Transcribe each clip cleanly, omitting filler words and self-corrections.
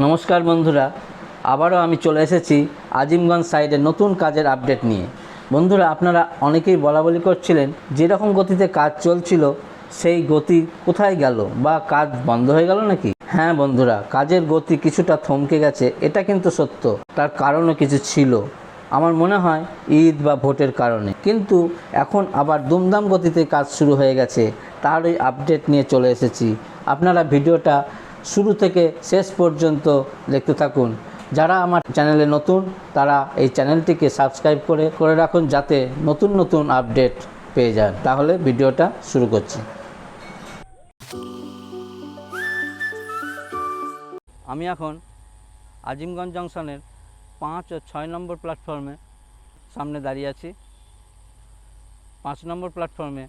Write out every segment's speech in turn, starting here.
নমস্কার বন্ধুরা, আবারও আমি চলে এসেছি আজিমগঞ্জ সাইডে নতুন কাজের আপডেট নিয়ে। বন্ধুরা, আপনারা অনেকেই বলাবলি করছিলেন যেরকম গতিতে কাজ চলছিল সেই গতি কোথায় গেল বা কাজ বন্ধ হয়ে গেল নাকি। হ্যাঁ বন্ধুরা, কাজের গতি কিছুটা থমকে গেছে, এটা কিন্তু সত্য। তার কারণও কিছু ছিল, আমার মনে হয় ঈদ বা ভোটের কারণে। কিন্তু এখন আবার দুমদাম গতিতে কাজ শুরু হয়ে গেছে, তারই আপডেট নিয়ে চলে এসেছি। আপনারা ভিডিওটা শুরু থেকে শেষ পর্যন্ত দেখতে থাকুন। যারা আমার চ্যানেলে নতুন তারা এই চ্যানেলটিকে সাবস্ক্রাইব করে রাখুন, যাতে নতুন নতুন আপডেট পেয়ে যান। তাহলে ভিডিওটা শুরু করছি। আমি এখন আজিমগঞ্জ জংশনের 5 ও 6 নম্বর প্ল্যাটফর্মে সামনে দাঁড়িয়ে আছি। 5 নম্বর প্ল্যাটফর্মে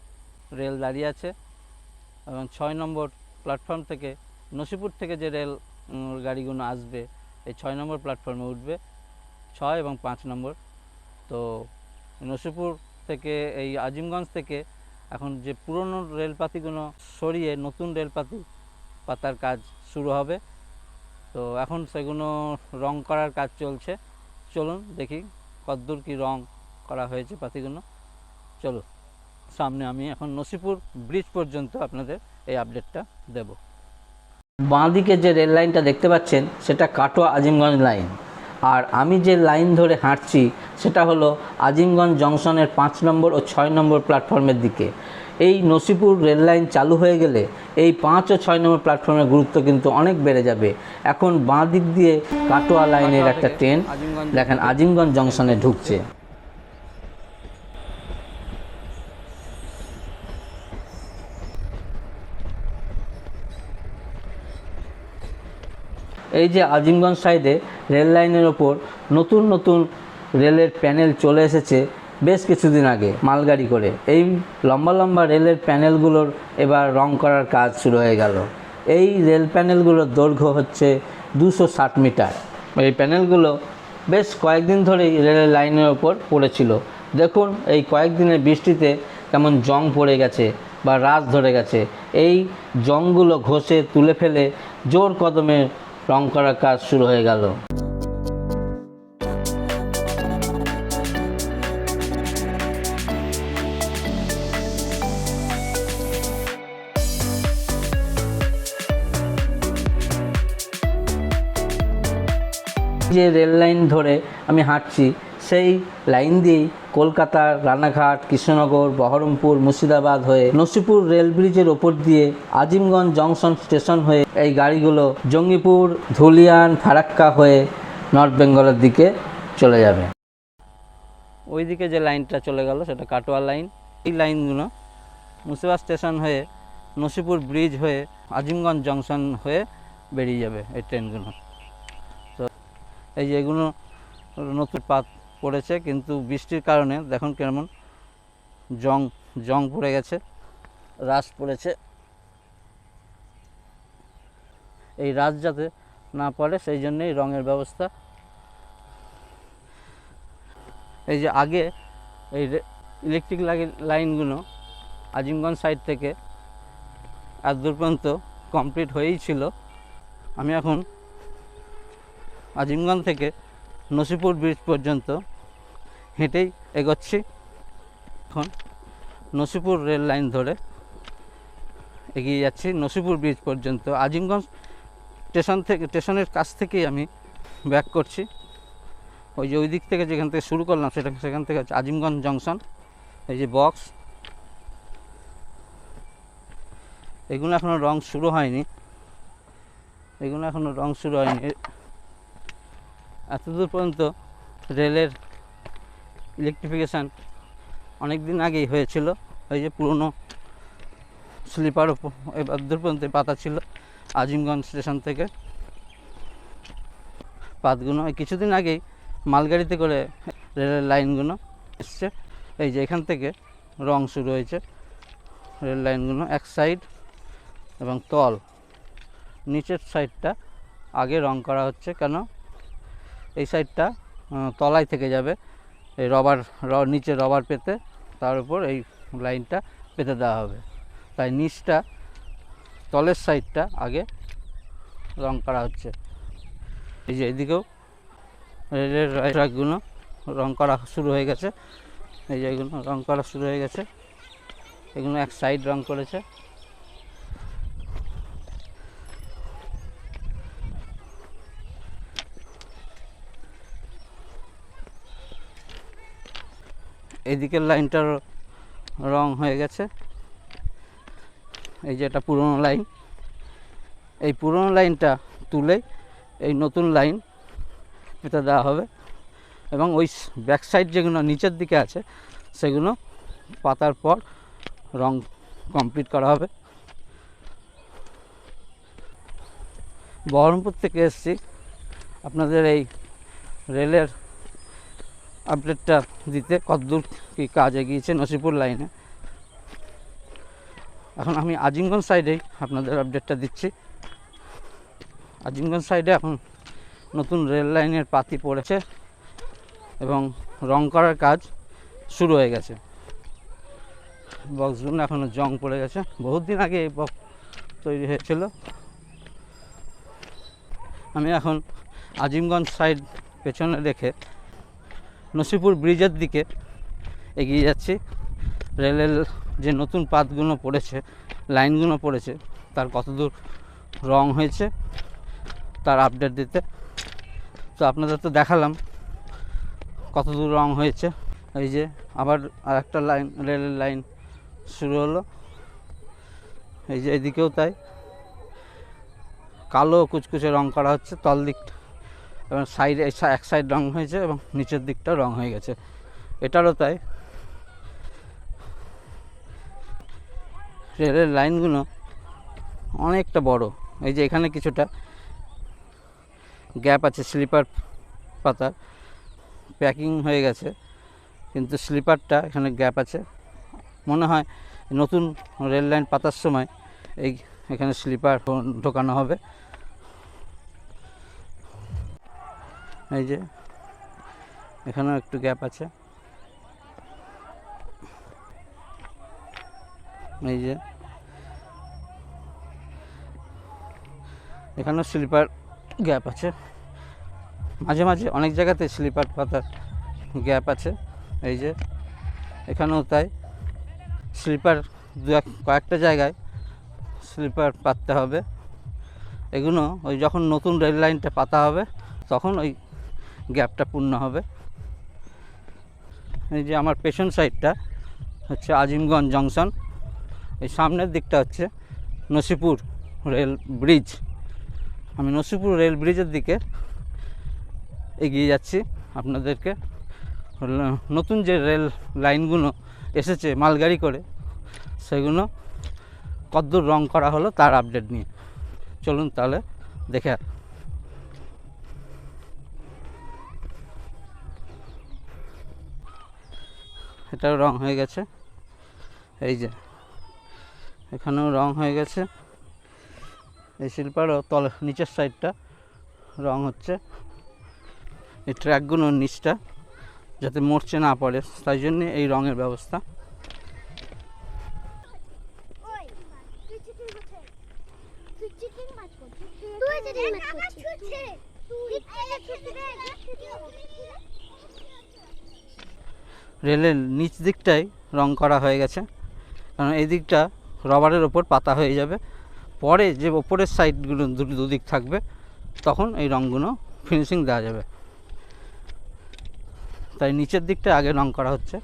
রেল দাঁড়িয়ে আছে এবং 6 নম্বর প্ল্যাটফর্ম থেকে নসিপুর থেকে যে রেল গাড়িগুলো আসবে এই 6 নম্বর প্ল্যাটফর্মে উঠবে, 6 এবং 5 নম্বর। তো নসিপুর থেকে এই আজিমগঞ্জ থেকে এখন যে পুরনো রেলপাতিগুলো সরিয়ে নতুন রেলপাতি পাতার কাজ শুরু হবে। তো এখন সেগুলো রং করার কাজ চলছে। চলুন দেখি কতদূর কি রং করা হয়েছে পাতিগুলো। চলো সামনে আমি এখন নসিপুর ব্রিজ পর্যন্ত আপনাদের এই আপডেটটা দেব। বাঁ দিকে যে রেল লাইনটা দেখতে পাচ্ছেন সেটা কাটোয়া আজিমগঞ্জ লাইন, আর আমি যে লাইন ধরে হাঁটছি সেটা হলো আজিমগঞ্জ জংশনের 5 নম্বর ও 6 নম্বর প্ল্যাটফর্মের দিকে। এই নসিপুর রেল লাইন চালু হয়ে গেলে এই 5 ও 6 নম্বর প্ল্যাটফর্মের গুরুত্ব কিন্তু অনেক বেড়ে যাবে। এখন বাঁ দিক দিয়ে কাটোয়া লাইনের একটা ট্রেন দেখেন আজিমগঞ্জ জংশনে ঢুকছে। এই যে আজিমগঞ্জ সাইডে রেল লাইনের ওপর নতুন নতুন রেলের প্যানেল চলে এসেছে বেশ কিছুদিন আগে মালগাড়ি করে। এই লম্বা লম্বা রেলের প্যানেলগুলোর এবার রং করার কাজ শুরু হয়ে গেল। এই রেল প্যানেলগুলোর দৈর্ঘ্য হচ্ছে 260 মিটার। এই প্যানেলগুলো বেশ কয়েকদিন ধরেই রেলের লাইনের ওপর পড়েছিল। দেখুন এই কয়েকদিনের বৃষ্টিতে কেমন জং পড়ে গেছে বা রাশ ধরে গেছে। এই জংগুলো ঘষে তুলে ফেলে জোর কদমে রং করার কাজ শুরু হয়ে গেল। যে রেল লাইন ধরে আমি হাঁটছি সেই লাইন দিয়েই কলকাতা, রানাঘাট, কৃষ্ণনগর, বহরমপুর, মুর্শিদাবাদ হয়ে নসিপুর রেল ব্রিজের ওপর দিয়ে আজিমগঞ্জ জংশন স্টেশন হয়ে এই গাড়িগুলো জঙ্গিপুর, ধুলিয়ান, ফারাক্কা হয়ে নর্থ বেঙ্গলের দিকে চলে যাবে। ওই দিকে যে লাইনটা চলে গেল সেটা কাটোয়া লাইন। এই লাইনগুলো মুর্শিদাবাদ স্টেশন হয়ে নসিপুর ব্রিজ হয়ে আজিমগঞ্জ জংশন হয়ে বেরিয়ে যাবে এই ট্রেনগুলো। তো এই যে এগুলো নতুন পাত পড়েছে, কিন্তু বৃষ্টির কারণে দেখুন কেমন জং পড়ে গেছে, রাশ পড়েছে। এই রাশ যাতে না পড়ে সেই জন্যই রঙের ব্যবস্থা। এই যে আগে এই ইলেকট্রিক লাইনগুলো আজিমগঞ্জ সাইড থেকে এত দূর পর্যন্ত কমপ্লিট হয়েই ছিল। আমি এখন আজিমগঞ্জ থেকে নসিপুর ব্রিজ পর্যন্ত হেঁটেই এগোচ্ছি। এখন নসিপুর রেল লাইন ধরে এগিয়ে যাচ্ছি নসিপুর ব্রিজ পর্যন্ত। আজিমগঞ্জ স্টেশনের কাছ থেকেই আমি ব্যাক করছি। ওই যে ওই দিক থেকে যেখান থেকে শুরু করলাম সেখান থেকে হচ্ছে আজিমগঞ্জ জংশন। এই যে বক্স, এগুলো এখনও রং শুরু হয়নি। এতদূর পর্যন্ত রেলের ইলেকট্রিফিকেশান অনেক দিন আগেই হয়েছিল। এই যে পুরনো স্লিপার এতদূর পর্যন্ত পাতা ছিল আজিমগঞ্জ স্টেশন থেকে। পাতগুলো কিছুদিন আগেই মালগাড়িতে করে রেলের লাইনগুলো এসছে। এই যে এখান থেকে রং শুরু হয়েছে রেল লাইনগুলো, এক সাইড এবং তল নিচের সাইডটা আগে রং করা হচ্ছে। কেন এই সাইডটা তলায় থেকে যাবে, এই নিচে রবার পেতে তার উপর এই লাইনটা পেতে দেওয়া হবে, তাই নিচটা তলের সাইডটা আগে রং করা হচ্ছে। এই যে এদিকেও রেলের ট্র্যাকগুলো রং করা শুরু হয়ে গেছে। এই যে এগুলো রং করা শুরু হয়ে গেছে, এগুলো এক সাইড রং করেছে। এদিকের লাইনটার রং হয়ে গেছে। এই যে এটা পুরনো লাইন, এই পুরনো লাইনটা তুলে এই নতুন লাইন এটা দেওয়া হবে এবং ওই ব্যাক সাইড যেগুলো নিচের দিকে আছে সেগুলো পাতার পর রং কমপ্লিট করা হবে। বহরমপুর থেকে এসেছি আপনাদের এই রেলের আপডেটটা দিতে, কতদূর কী কাজ এগিয়েছে নসিপুর লাইনে। এখন আমি আজিমগঞ্জ সাইডেই আপনাদের আপডেটটা দিচ্ছি। আজিমগঞ্জ সাইডে এখন নতুন রেল লাইনের পাতি পড়েছে এবং রং করার কাজ শুরু হয়ে গেছে। বক্সগুলো এখনও জং পড়ে গেছে, বহুত দিন আগে এই বক্স তৈরি হয়েছিল। আমি এখন আজিমগঞ্জ সাইড পেছনে রেখে নসিপুর ব্রিজের দিকে এগিয়ে যাচ্ছি। রেলের যে নতুন পাতগুলো পড়েছে, লাইনগুলো পড়েছে, তার কতদূর রং হয়েছে তার আপডেট দিতে। তো আপনাদের তো দেখালাম কতদূর রং হয়েছে। এই যে আবার আরেকটা লাইন, রেলের লাইন শুরু হলো। এই যে এদিকেও তাই, কালো কুচকুচে রং করা হচ্ছে তল দিকটা, এবং সাইডে এক সাইড রং হয়েছে এবং নিচের দিকটাও রং হয়ে গেছে, এটারও তাই। রেলের লাইনগুলো অনেকটা বড়। এই যে এখানে কিছুটা গ্যাপ আছে, স্লিপার পাতার প্যাকিং হয়ে গেছে, কিন্তু স্লিপারটা এখানে গ্যাপ আছে। মনে হয় নতুন রেল লাইন পাতার সময় এখানে স্লিপার ঢোকানো হবে। এই যে এখানেও একটু গ্যাপ আছে। এই যে এখানেও স্লিপার গ্যাপ আছে, মাঝে মাঝে অনেক জায়গাতে স্লিপার পাতার গ্যাপ আছে। এই যে এখানেও তাই, স্লিপার কয়েকটা জায়গায় স্লিপার পাততে হবে। এগুলো ওই যখন নতুন রেল লাইনটা পাতা হবে তখন ওই গ্যাপটা পূর্ণ হবে। এই যে আমার পেছন সাইডটা হচ্ছে আজিমগঞ্জ জংশন, এই সামনের দিকটা হচ্ছে নসিপুর রেল ব্রিজ। আমি নসিপুর রেল ব্রিজের দিকে এগিয়ে যাচ্ছি। আপনাদেরকে নতুন যে রেল লাইনগুলো এসেছে মালগাড়ি করে, সেগুলো কতদূর রং করা হলো তার আপডেট নিয়ে। চলুন তাহলে দেখে। এটাও রং হয়ে গেছে, এই যে এখানেও রং হয়ে গেছে। এই শিল্পারও নিচের সাইডটা রং হচ্ছে। এই ট্র্যাকগুলোর নিচটা যাতে মরচে না পড়ে, তাই জন্যে এই রঙের ব্যবস্থা। রেলের নিচ দিকটাই রং করা হয়ে গেছে, কারণ এই দিকটা রবারের ওপর পাতা হয়ে যাবে। পরে যে ওপরের সাইডগুলো দুদিক থাকবে তখন এই রঙগুলো ফিনিশিং দেওয়া যাবে, তাই নিচের দিকটা আগে রং করা হচ্ছে।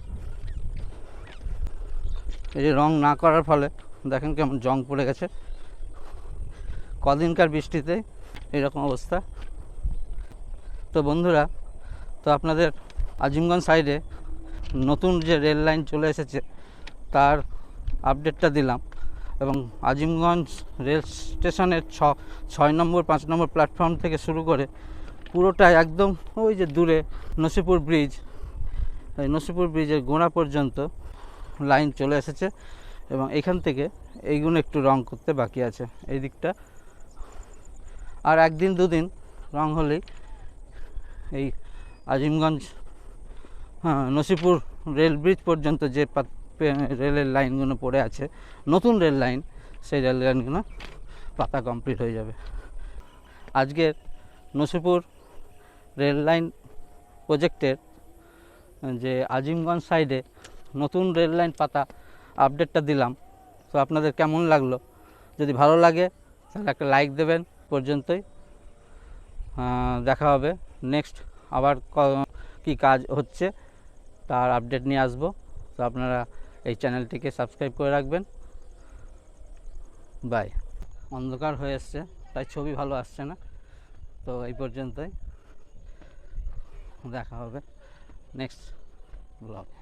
এই যে রং না করার ফলে দেখেন কেমন জং পড়ে গেছে, কদিনকার বৃষ্টিতে এরকম অবস্থা। তো বন্ধুরা, তো আপনাদের আজিমগঞ্জ সাইডে নতুন যে রেল লাইন চলে এসেছে তার আপডেটটা দিলাম, এবং আজিমগঞ্জ রেল স্টেশনের 6 নম্বর 5 নম্বর প্ল্যাটফর্ম থেকে শুরু করে পুরোটাই একদম ওই যে দূরে নসিপুর ব্রিজ, এই নসিপুর ব্রিজের গোড়া পর্যন্ত লাইন চলে এসেছে, এবং এখান থেকে এইগুলো একটু রং করতে বাকি আছে এই দিকটা। আর একদিন দুদিন রং হলেই এই আজিমগঞ্জ নসিপুর রেল ব্রিজ পর্যন্ত যে রেলের লাইনগুলো পড়ে আছে, নতুন রেল লাইন, সেই রেল লাইনগুলো পাতা কমপ্লিট হয়ে যাবে। আজকের নসিপুর রেল লাইন প্রজেক্টের যে আজিমগঞ্জ সাইডে নতুন রেল লাইন পাতা আপডেটটা দিলাম। তো আপনাদের কেমন লাগলো? যদি ভালো লাগে তাহলে একটা লাইক দেবেন। পর্যন্তই, দেখা হবে নেক্সট আবার কি কাজ হচ্ছে তার আপডেট নিয়ে আসবো। তো আপনারা এই চ্যানেলটিকে সাবস্ক্রাইব করে রাখবেন। বাই। অন্ধকার হয়ে এসছে তাই ছবি ভালো আসছে না, তো এই পর্যন্তই, দেখা হবে নেক্সট ব্লগে।